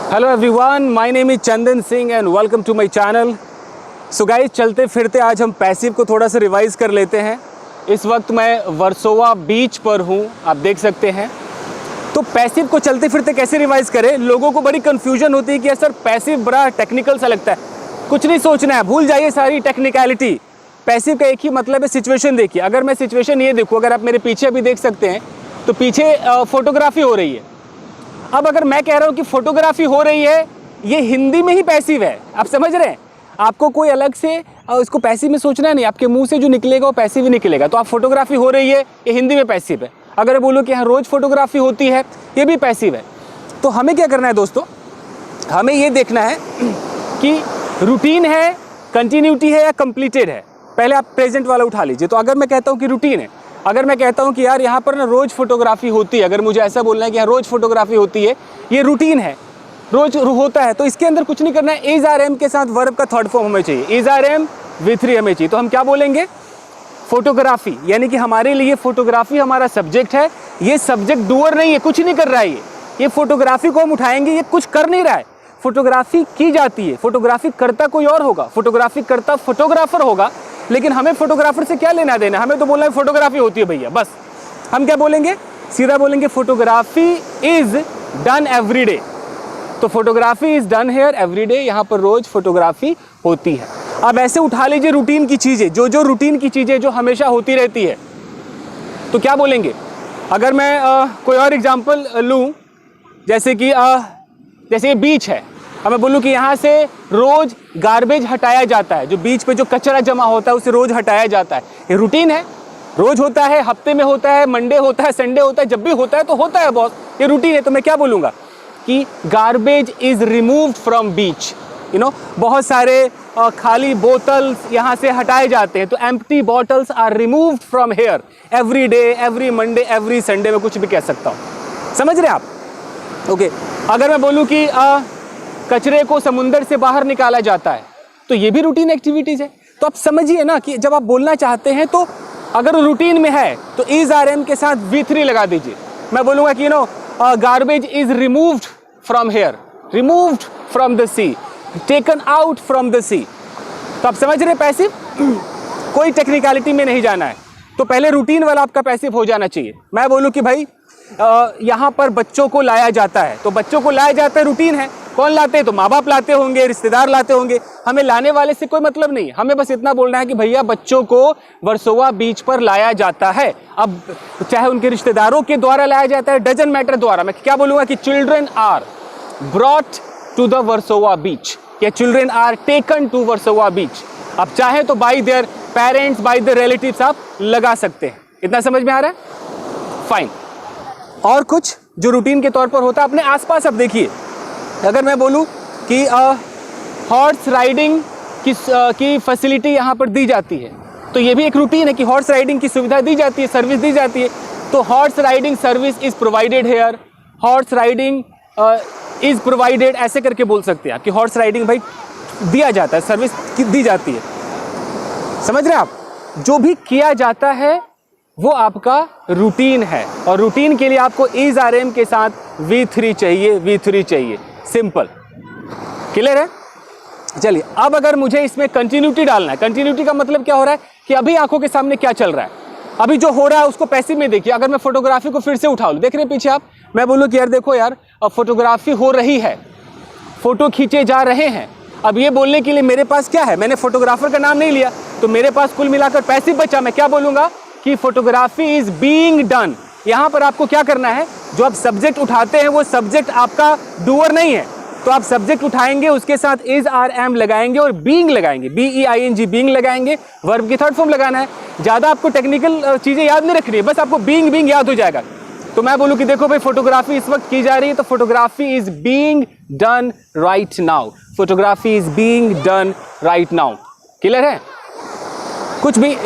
Hello everyone, my name is Chandan Singh and welcome to my channel. So guys, चलते फिरते आज हम पैसिव को थोड़ा सा रिवाइज कर लेते हैं। इस वक्त मैं वर्सोवा बीच पर हूँ, आप देख सकते हैं। तो पैसिव को चलते फिरते कैसे रिवाइज करें? लोगों को बड़ी कन्फ्यूजन होती है कि सर पैसिव बड़ा टेक्निकल सा लगता है। कुछ नहीं सोचना है, भूल जाइए सारी टेक्निकलिटी। पैसिव का एक ही मतलब है, सिचुएशन देखिए। अगर मैं सिचुएशन ये देखूँ, अगर आप मेरे पीछे अभी देख सकते हैं तो पीछे फोटोग्राफी हो रही है। अब अगर मैं कह रहा हूँ कि फोटोग्राफी हो रही है, ये हिंदी में ही पैसिव है। आप समझ रहे हैं? आपको कोई अलग से इसको पैसिव में सोचना है नहीं, आपके मुंह से जो निकलेगा वो पैसिव ही निकलेगा। तो आप फोटोग्राफी हो रही है, ये हिंदी में पैसिव है। अगर बोलो कि हाँ रोज फोटोग्राफी होती है, ये भी पैसिव है। तो हमें क्या करना है दोस्तों? हमें ये देखना है कि रूटीन है, कंटिन्यूटी है या कंप्लीटेड है। पहले आप प्रेजेंट वाला उठा लीजिए। तो अगर मैं कहता हूँ कि रूटीन है, अगर मैं कहता हूँ कि यार यहाँ पर ना रोज़ फोटोग्राफी होती है, अगर मुझे ऐसा बोलना है कि हाँ रोज़ फोटोग्राफी होती है, ये रूटीन है, रोज होता है, तो इसके अंदर कुछ नहीं करना है। इज आर एम के साथ वर्ब का थर्ड फॉर्म हमें चाहिए। इज आर एम V3 हमें चाहिए। तो हम क्या बोलेंगे? फोटोग्राफी, यानी कि हमारे लिए फोटोग्राफी हमारा सब्जेक्ट है। ये सब्जेक्ट डूअर नहीं है, कुछ नहीं कर रहा है। ये फोटोग्राफी को हम उठाएंगे, ये कुछ कर नहीं रहा है। फोटोग्राफी की जाती है, फोटोग्राफी करता कोई और होगा, फोटोग्राफी करता फोटोग्राफर होगा। लेकिन हमें फोटोग्राफर से क्या लेना देना? हमें तो बोलना है फोटोग्राफी होती है भैया, बस। हम क्या बोलेंगे? सीधा बोलेंगे photography is done every day. तो photography is done here every day, यहाँ पर रोज फोटोग्राफी होती है। अब ऐसे उठा लीजिए रूटीन की चीजें, जो रूटीन की चीजें जो हमेशा होती रहती है, तो क्या बोलेंगे? अगर मैं कोई और एग्जाम्पल लूँ, जैसे कि जैसे ये बीच है, अब मैं बोलूँ कि यहाँ से रोज गार्बेज हटाया जाता है। जो बीच पे जो कचरा जमा होता है उसे रोज हटाया जाता है। ये रूटीन है, रोज होता है, हफ्ते में होता है, मंडे होता है, संडे होता है, जब भी होता है तो होता है बॉस, ये रूटीन है। तो मैं क्या बोलूँगा कि गार्बेज इज रिमूव्ड फ्रॉम बीच। बहुत सारे खाली बोतल्स यहाँ से हटाए जाते हैं। तो empty bottles are removed from here every day, every Monday, every Sunday, में कुछ भी कह सकता हूँ। समझ रहे हैं आप? ओके। अगर मैं बोलूँ कि कचरे को समुंदर से बाहर निकाला जाता है, तो ये भी रूटीन एक्टिविटीज है। तो आप समझिए ना कि जब आप बोलना चाहते हैं तो अगर रूटीन में है तो इज आर एम के साथ V3 लगा दीजिए। मैं बोलूँगा कि garbage is removed from here, removed from the sea, taken out from the sea. तो आप समझ रहे पैसिव? कोई टेक्निकलिटी में नहीं जाना है। तो पहले रूटीन वाला आपका पैसिव हो जाना चाहिए। मैं बोलूँ कि भाई यहाँ पर बच्चों को लाया जाता है, तो बच्चों को लाया जाता है, रूटीन है। कौन लाते हैं? तो माँ बाप लाते होंगे, रिश्तेदार लाते होंगे। हमें लाने वाले से कोई मतलब नहीं, हमें बस इतना बोलना है कि भैया बच्चों को वर्सोवा बीच पर लाया जाता है। अब चाहे उनके रिश्तेदारों के द्वारा लाया जाता है, डजन मैटर द्वारा, मैं क्या बोलूँगा कि children are brought to the Versova beach, या children are taken to Versova beach. आप चाहें तो by their parents, by the relatives आप लगा सकते हैं। इतना समझ में आ रहा है? फाइन। और कुछ जो रूटीन के तौर पर होता है अपने आसपास, अब देखिए। अगर मैं बोलूँ कि हॉर्स राइडिंग की फैसिलिटी यहाँ पर दी जाती है, तो ये भी एक रूटीन है कि हॉर्स राइडिंग की सुविधा दी जाती है, सर्विस दी जाती है। तो horse riding service is provided here, horse riding is provided, ऐसे करके बोल सकते हैं आप कि हॉर्स राइडिंग भाई दिया जाता है, सर्विस दी जाती है। समझ रहे हैं आप? जो भी किया जाता है वो आपका रूटीन है, और रूटीन के लिए आपको इज आर एम के साथ V3 चाहिए, V3 चाहिए। सिंपल, क्लियर है? चलिए, अब अगर मुझे इसमें कंटिन्यूटी डालना है, कंटिन्यूटी का मतलब क्या हो रहा है कि अभी आंखों के सामने क्या चल रहा है, अभी जो हो रहा है उसको पैसिव में देखिए। अगर मैं फोटोग्राफी को फिर से उठा लूँ, देख रहे हैं पीछे आप, मैं बोलूँ कि यार देखो यार, अब फोटोग्राफी हो रही है, फोटो खींचे जा रहे हैं। अब ये बोलने के लिए मेरे पास क्या है? मैंने फोटोग्राफर का नाम नहीं लिया, तो मेरे पास कुल मिलाकर पैसिव बचा। मैं क्या बोलूँगा कि फोटोग्राफी इज बीइंग डन। यहाँ पर आपको क्या करना है? जो आप सब्जेक्ट उठाते हैं वो सब्जेक्ट आपका डूअर नहीं है, तो आप सब्जेक्ट उठाएंगे, उसके साथ इज आर एम लगाएंगे और बीइंग लगाएंगे, BEING, बीइंग लगाएंगे। वर्ब की थर्ड फॉर्म लगाना है। ज़्यादा आपको टेक्निकल चीज़ें याद नहीं रखनी है, बस आपको बीइंग याद हो जाएगा। तो मैं बोलूँ कि देखो भाई फोटोग्राफी इस वक्त की जा रही है, तो photography is being done right now, photography is being done right now. Clear है? कुछ भी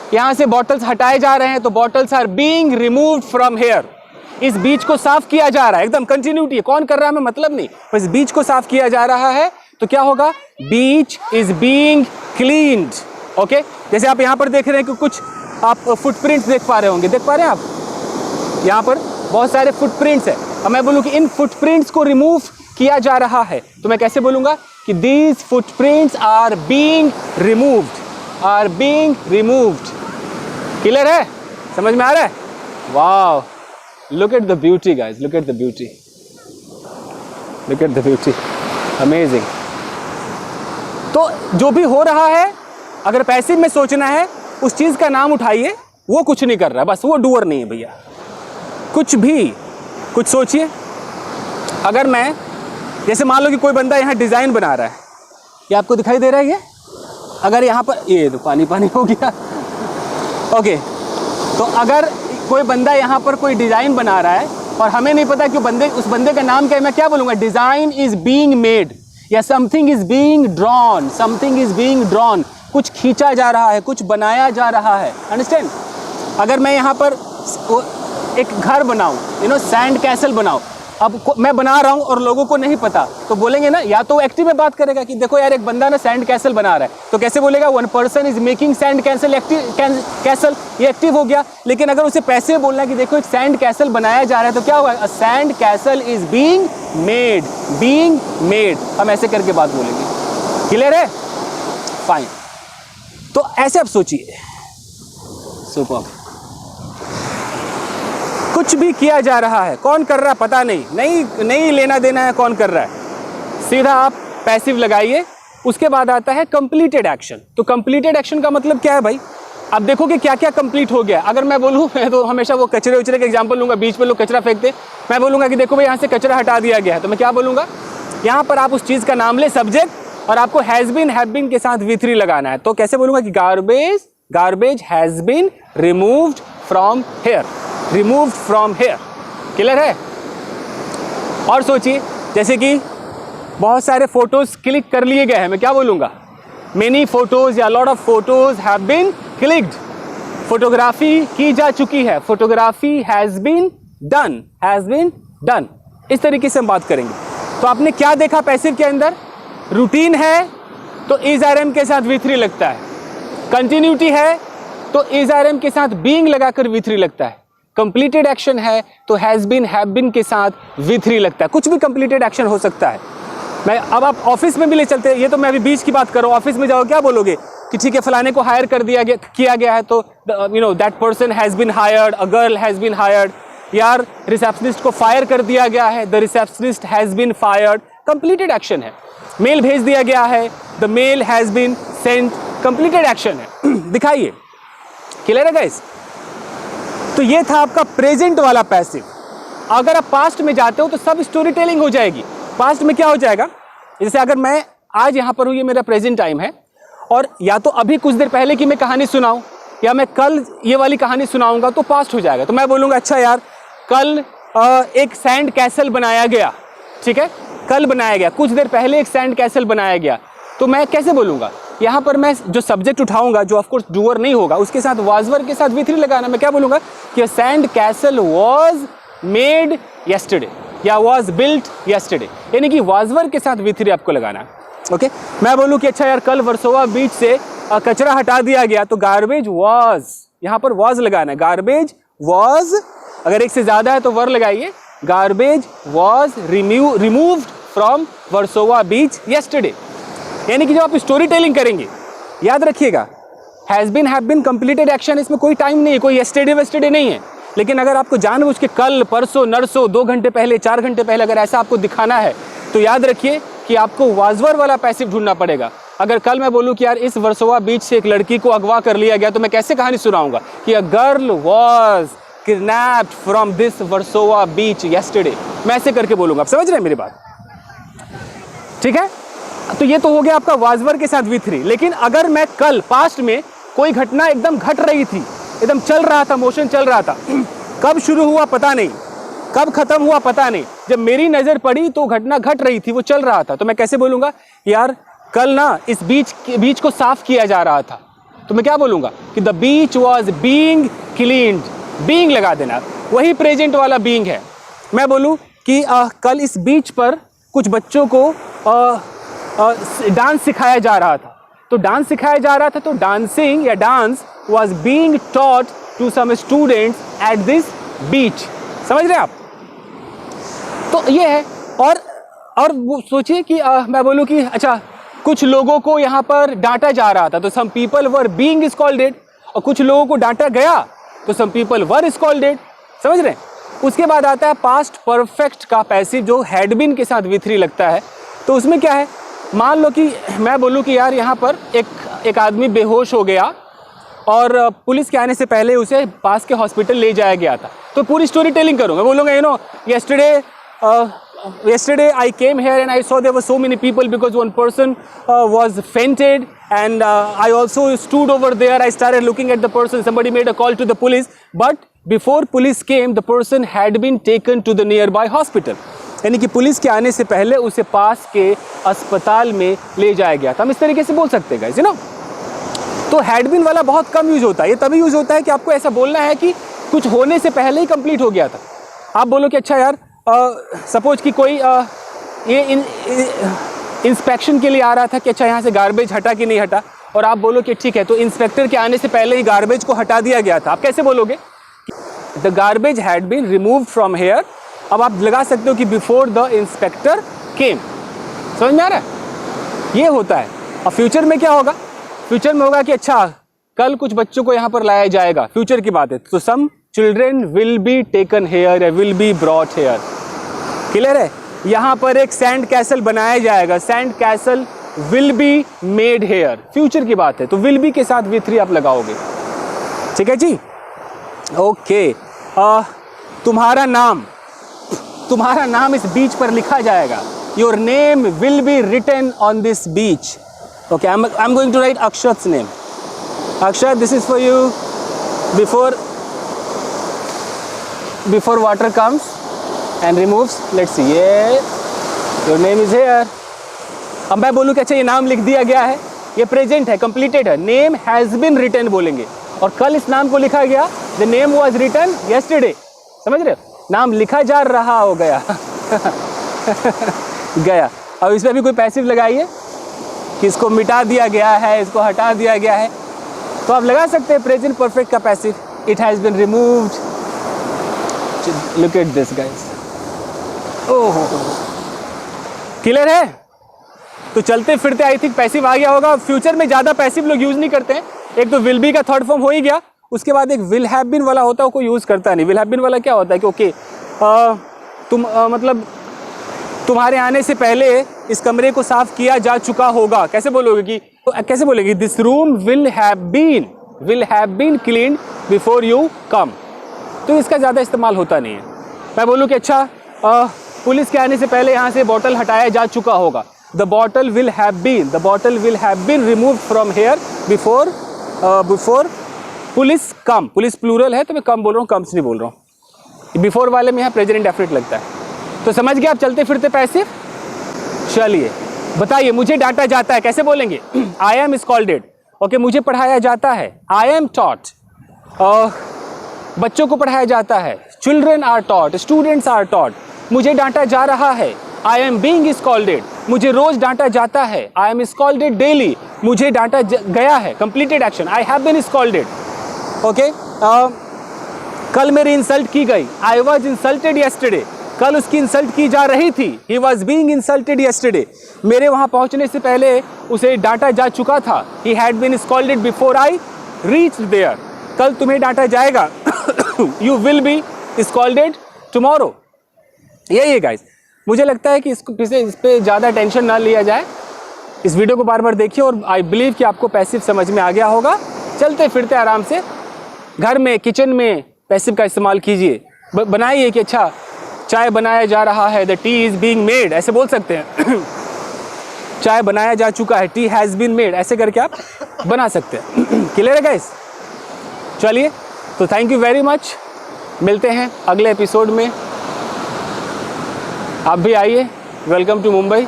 यहाँ से बॉटल्स हटाए जा रहे हैं, तो bottles are being removed from here. इस बीच को साफ किया जा रहा है, एकदम कंटिन्यूटी है, कौन कर रहा है हमें मतलब नहीं, बस बीच को साफ किया जा रहा है। तो क्या होगा? बीच इज बीइंग क्लीन्ड। ओके, जैसे आप यहाँ पर देख रहे हैं कि कुछ आप फुटप्रिंट्स देख पा रहे होंगे, देख पा रहे हैं आप? यहाँ पर बहुत सारे फुटप्रिंट्स है। अब मैं बोलूँ कि इन फुटप्रिंट्स को रिमूव किया जा रहा है, तो मैं कैसे बोलूँगा कि these footprints are being removed, are being removed। Clear है, समझ में आ रहा है? Wow, look at the beauty guys, look at the beauty, look at the beauty, amazing। तो जो भी हो रहा है, अगर पैसिव में सोचना है, उस चीज़ का नाम उठाइए, वो कुछ नहीं कर रहा, बस वो डूअर नहीं है भैया। कुछ भी, कुछ सोचिए। अगर मैं, जैसे मान लो कि कोई बंदा यहाँ डिज़ाइन बना रहा है, ये आपको दिखाई दे रहा है ये? अगर यहाँ पर, ये तो पानी पानी हो गया, ओके। तो अगर कोई बंदा यहाँ पर कोई डिज़ाइन बना रहा है और हमें नहीं पता कि उस बंदे का नाम क्या है, मैं क्या बोलूँगा? डिज़ाइन इज़ बीइंग मेड, या something is being drawn, something is being drawn. कुछ खींचा जा रहा है, कुछ बनाया जा रहा है, अंडरस्टैंड? अगर मैं यहाँ पर एक घर बनाऊँ, सैंड कैसल बनाऊँ, अब मैं बना रहा हूँ और लोगों को नहीं पता, तो बोलेंगे ना, या तो एक्टिव में बात करेगा कि देखो यार एक बंदा ना सैंड कैसल बना रहा है, तो कैसे बोलेगा? One person is making sand castle, ये एक्टिव हो गया। लेकिन अगर उसे पैसे बोलना है कि देखो एक सैंड कैसल बनाया जा रहा है, तो क्या होगा? अ sand castle is being made, being made. हम ऐसे करके बात बोलेंगे। क्लियर है? फाइन। तो ऐसे आप सोचिए, सुपर। कुछ भी किया जा रहा है, कौन कर रहा है पता नहीं लेना देना है कौन कर रहा है। सीधा आप पैसिव लगाइए। उसके बाद आता है कंप्लीटेड एक्शन। तो कंप्लीटेड एक्शन का मतलब क्या है भाई? अब देखो कि क्या क्या कंप्लीट हो गया। अगर मैं बोलूँ, मैं तो हमेशा वो कचरे उचरे का एग्जांपल लूँगा, बीच में लोग कचरा फेंकते, मैं बोलूँगा कि देखो भाई यहाँ से कचरा हटा दिया गया है, तो मैं क्या बोलूँगा? यहाँ पर आप उस चीज़ का नाम ले, सब्जेक्ट, और आपको हैज़ बीन, हैव बीन के साथ V3 लगाना है। तो कैसे बोलूँगा कि garbage has been removed from here, removed from here. Clear है? और सोचिए, जैसे कि बहुत सारे फोटोज क्लिक कर लिए गए हैं, मैं क्या बोलूँगा? मेनी फोटोज या lot of photos have been clicked. Photography की जा चुकी है, photography has been done, has been done. इस तरीके से हम बात करेंगे। तो आपने क्या देखा पैसिव के अंदर? रूटीन है तो इज आर के साथ V3 लगता है, कंटिन्यूटी है तो इज आर के साथ बीइंग लगाकर V3 लगता है, कंप्लीटेड एक्शन है तो हैज़ बीन, हैव बीन के साथ V3 लगता है। कुछ भी कंप्लीटेड एक्शन हो सकता है। मैं अब आप ऑफिस में भी ले चलते हैं, ये तो मैं अभी बीच की बात कर रहा हूँ। ऑफिस में जाओ, क्या बोलोगे कि ठीक है फलाने को हायर कर दिया गया, किया गया है, तो that person has been hired, a girl has been hired. यार रिसेप्शनिस्ट को फायर कर दिया गया है, the receptionist has been fired, completed action है। मेल भेज दिया गया है, the mail has been sent, completed action है। दिखाइए, क्लियर है गाइस? तो ये था आपका प्रेजेंट वाला पैसिव। अगर आप पास्ट में जाते हो तो सब स्टोरी टेलिंग हो जाएगी। पास्ट में क्या हो जाएगा? जैसे अगर मैं आज यहाँ पर हूँ, ये मेरा प्रेजेंट टाइम है, और या तो अभी कुछ देर पहले की मैं कहानी सुनाऊँ या मैं कल ये वाली कहानी सुनाऊंगा, तो पास्ट हो जाएगा। तो मैं बोलूँगा अच्छा यार कल एक सैंड कैसल बनाया गया, ठीक है, कल बनाया गया, कुछ देर पहले एक सैंड कैसल बनाया गया। तो मैं कैसे बोलूँगा? यहाँ पर मैं जो सब्जेक्ट उठाऊंगा, जो ऑफकोर्स डूअर नहीं होगा, उसके साथ वाज वर्ब के साथ V3 लगाना। मैं क्या बोलूँगा कि sand castle was made yesterday या वॉज बिल्ट येस्टरडे, यानी कि वाज वर्ब के साथ V3 आपको लगाना है। ओके, मैं बोलूँ कि अच्छा यार कल वर्सोवा बीच से कचरा हटा दिया गया, तो गार्बेज वॉज, यहाँ पर वॉज लगाना है। गार्बेज वॉज, अगर एक से ज़्यादा है तो वर लगाइए। Garbage was removed from Versova beach yesterday. यानी कि जब आप स्टोरी टेलिंग करेंगे, याद रखिएगा has been, have been, completed action, इसमें कोई टाइम नहीं है, कोई येस्टरडे वेस्टरडे नहीं है। लेकिन अगर आपको जानबूझ के कल, परसों, नरसों, 2 घंटे पहले, 4 घंटे पहले अगर ऐसा आपको दिखाना है, तो याद रखिए कि आपको वाजवर वाला पैसिव ढूंढना पड़ेगा। अगर कल मैं बोलूँ कि यार इस वर्सोवा बीच से एक लड़की को अगवा कर लिया गया, तो मैं कैसे कहानी सुनाऊंगा कि a girl was kidnapped from this Versova beach yesterday. मैं ऐसे करके बोलूँगा। आप समझ रहे हैं मेरी बात? ठीक है, तो ये तो हो गया आपका वाजवर के साथ V3। लेकिन अगर मैं कल पास्ट में कोई घटना एकदम घट रही थी, एकदम चल रहा था, मोशन चल रहा था, कब शुरू हुआ पता नहीं, कब खत्म हुआ पता नहीं, जब मेरी नज़र पड़ी तो घटना घट रही थी, वो चल रहा था, तो मैं कैसे बोलूँगा यार कल ना इस बीच को साफ किया जा रहा था। तो मैं क्या बोलूँगा कि the beach was being cleaned. Being लगा देना, वही प्रेजेंट वाला बीइंग है। मैं बोलूँ कि कल इस बीच पर कुछ बच्चों को डांस सिखाया जा रहा था, तो डांस सिखाया जा रहा था, तो डांसिंग या dance was being taught to some students at this beach. समझ रहे हैं आप? तो ये है। और और वो सोचिए कि मैं बोलूँ कि अच्छा कुछ लोगों को यहाँ पर डांटा जा रहा था, तो some people were being scolded, और कुछ लोगों को डांटा गया तो सम पीपल वर स्कॉल्डेड। समझ रहे हैं? उसके बाद आता है पास्ट परफेक्ट का पैसिव जो हैड बीन के साथ V3 लगता है। तो उसमें क्या है, मान लो कि मैं बोलूँ कि यार यहाँ पर एक आदमी बेहोश हो गया और पुलिस के आने से पहले उसे पास के हॉस्पिटल ले जाया गया था, तो पूरी स्टोरी टेलिंग करूँगा, बोलूँगा you know yesterday I came here and I saw there were so many people because one person was fainted and I also stood over there. I started looking at the person. Somebody made a call to the police, but before police came, the person had been taken to the nearby hospital. यानी कि police के आने से पहले उसे पास के अस्पताल में ले जाया गया था। हम इस तरीके से बोल सकते हैं गाइस, यू नो। तो हैड बीन वाला बहुत कम यूज होता है, ये तभी यूज होता है कि आपको ऐसा बोलना है कि कुछ होने से पहले ही कंप्लीट हो गया था। आप बोलो कि अच्छा यार सपोज कि कोई ये इंस्पेक्शन के लिए आ रहा था कि अच्छा यहाँ से गार्बेज हटा कि नहीं हटा, और आप बोलो कि ठीक है, तो इंस्पेक्टर के आने से पहले ही गार्बेज को हटा दिया गया था। आप कैसे बोलोगे? The garbage had been removed from here. अब आप लगा सकते हो कि बिफोर द इंस्पेक्टर केम। समझ में आ रहा है? ये होता है। और फ्यूचर में क्या होगा? फ्यूचर में होगा कि अच्छा कल कुछ बच्चों को यहाँ पर लाया जाएगा, फ्यूचर की बात है, तो some children will be taken here या will be brought here. Clear है? यहाँ पर एक सैंड कैसल बनाया जाएगा, sand castle will be made here, future की बात है, तो विल बी के साथ V3 आप लगाओगे। ठीक है जी, ओके। तुम्हारा नाम इस बीच पर लिखा जाएगा। Your name will be written on this beach. Okay, I am going to write Akshat's name. Akshat, this is for you before water comes and removes. Let's see, yeah, your name is here. अब मैं बोलूँ कि अच्छा ये नाम लिख दिया गया है, ये प्रेजेंट है, कंप्लीटेड है, नेम हैज़ बिन रिटन बोलेंगे, और कल इस नाम को लिखा गया, the name was written yesterday। समझ रहे हो? नाम लिखा जा रहा हो गया गया। अब इस पर भी कोई पैसिव लगाइए कि इसको मिटा दिया गया है, इसको हटा दिया गया है, तो आप लगा सकते हैं प्रेजेंट परफेक्ट का passive, it has been removed. Look at this guys. Oh, clear है? तो चलते फिरते आई थिंक पैसिव आ गया होगा। फ्यूचर में ज़्यादा पैसिव लोग यूज़ नहीं करते हैं। एक तो विल बी का थर्ड फॉर्म हो ही गया, उसके बाद एक विल हैव बीन वाला होता है, वो कोई यूज़ करता नहीं। विल हैव बीन वाला क्या होता है कि ओके मतलब तुम्हारे आने से पहले इस कमरे को साफ किया जा चुका होगा। कैसे बोलोगे कि कैसे बोलेगी? This room will have been cleaned before you come. तो इसका ज़्यादा इस्तेमाल होता नहीं है। मैं बोलूँ कि अच्छा पुलिस के आने से पहले यहाँ से बॉटल हटाया जा चुका होगा। The bottle will have been removed from here before police come. Police plural है तो मैं कम बोल रहा हूँ, कम्स नहीं बोल रहा हूँ। बिफोर वाले में यहाँ प्रेजेंट इंडेफिनिट लगता है। तो समझ गए आप चलते फिरते पैसिव? चलिए बताइए, मुझे डांटा जाता है कैसे बोलेंगे? I am scolded. ओके, मुझे पढ़ाया जाता है, आई एम टॉट। बच्चों को पढ़ाया जाता है, children are taught, students are taught. मुझे डांटा जा रहा है, आई एम बीइंग स्कॉल्डेड। मुझे रोज डांटा जाता है, आई एम स्कॉल्डेड डेली। मुझे डांटा गया है, completed action, I have been scolded. Okay, कल मेरी इंसल्ट की गई, आई वॉज इंसल्टेड येस्टरडे। कल उसकी इंसल्ट की जा रही थी, he was being insulted yesterday. मेरे वहाँ पहुँचने से पहले उसे डांटा जा चुका था, he had been scolded before I reached there. कल तुम्हें डांटा जाएगा, you will be scolded tomorrow. यही है गाइस। मुझे लगता है कि इस पे ज़्यादा टेंशन ना लिया जाए। इस वीडियो को बार बार देखिए और आई बिलीव कि आपको पैसिव समझ में आ गया होगा। चलते फिरते आराम से घर में, किचन में पैसिव का इस्तेमाल कीजिए। बनाइए कि अच्छा चाय बनाया जा रहा है, the T is being made, ऐसे बोल सकते हैं। चाय बनाया जा चुका है, टी हैज़ बीन मेड, ऐसे करके आप बना सकते हैं। क्लियर है गाइस? चलिए, तो थैंक यू वेरी मच। मिलते हैं अगले एपिसोड में। आप भी आइए, वेलकम टू मुंबई।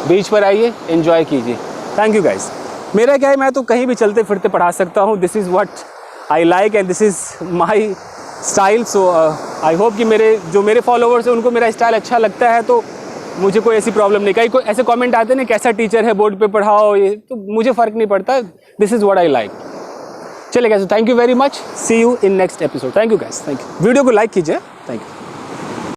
बीच पर आइए, एंजॉय कीजिए। Thank you guys. मेरा क्या है, मैं तो कहीं भी चलते फिरते पढ़ा सकता हूँ। This is what I like and this is my style. So I hope कि मेरे फॉलोवर्स हैं उनको मेरा स्टाइल अच्छा लगता है, तो मुझे कोई ऐसी प्रॉब्लम नहीं। कहीं कोई ऐसे कमेंट आते हैं कैसा टीचर है, बोर्ड पे पढ़ाओ, ये तो मुझे फ़र्क नहीं पड़ता। This is what I like. चलिए guys, thank you very much. See you in next episode. Thank you guys, thank you. Video को लाइक कीजिए। Thank you.